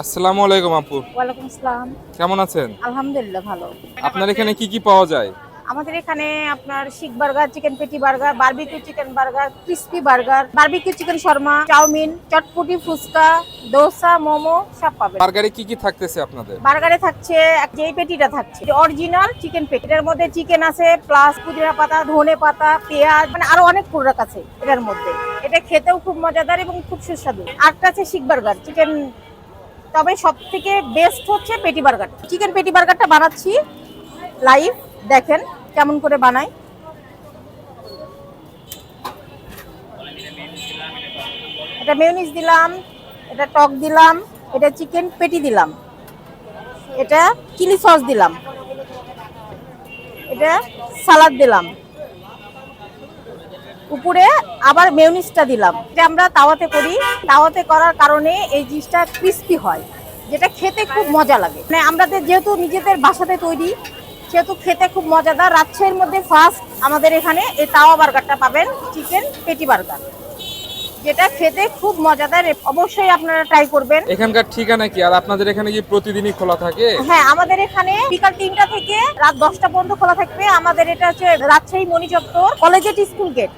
আসসালামু আলাইকুম আপু। ওয়ালাইকুম আসসালাম। কেমন আছেন? আলহামদুলিল্লাহ ভালো। আপনার এখানে কি কি পাওয়া যায়? আমাদের এখানে আপনার seekh burger, chicken patty burger, barbecue chicken burger, crispy burger, barbecue chicken shawarma, chowmein, চটপটি, ফুচকা, দোসা, মোমো সব পাবেন। বার্গারে কি কি থাকতেছে আপনাদের? বার্গারে থাকছে যেই পেটিটা থাকছে অরিজিনাল চিকেন পেটি। এটার মধ্যে চিকেন আছে প্লাস পুদিনা পাতা, ধনে পাতা, পেঁয়াজ, মানে আরো অনেক প্রোডাক্ট আছে এটার মধ্যে। এটা খেতেও খুব মজাদার এবং খুব সুস্বাদু। আরেকটা আছে শিক বার্গার চিকেন, তবে সব থেকে বেস্ট হচ্ছে পেটি বার্গার। চিকেন পেটি বার্গারটা বানাচ্ছি লাইভ, দেখেন কেমন করে বানাই। এটা মেয়োনিজ দিলাম, এটা টক দিলাম, এটা চিকেন পেটি দিলাম, এটা চিলি সস দিলাম, এটা সালাদ দিলাম, উপরে আবার মেয়োনিজটা দিলাম। এটা আমরা তাওয়াতে করি, তাওয়াতে করার কারণে এই জিনিসটা ক্রিস্পি হয়, যেটা খেতে খুব মজা লাগে। মানে আমাদের যেহেতু নিজেদের বাসাতে তৈরি, সেহেতু খেতে খুব মজাদার। রাজশাহীর মধ্যে ফার্স্ট আমাদের এখানে এই তাওয়া বার্গারটা পাবেন, চিকেন পেটি বার্গার, যেটা খেতে খুব মজাদার। অবশ্যই আপনারা ট্রাই করবেন। এখানকার ঠিকানা কি, আর আপনাদের এখানে কি প্রতিদিনই খোলা থাকে? হ্যাঁ, আমাদের এখানে বিকাল 3টা থেকে রাত 10টা পর্যন্ত খোলা থাকবে। আমাদের এটা হচ্ছে রাজশাহী মণি চত্বর, কলেজের স্কুল গেট।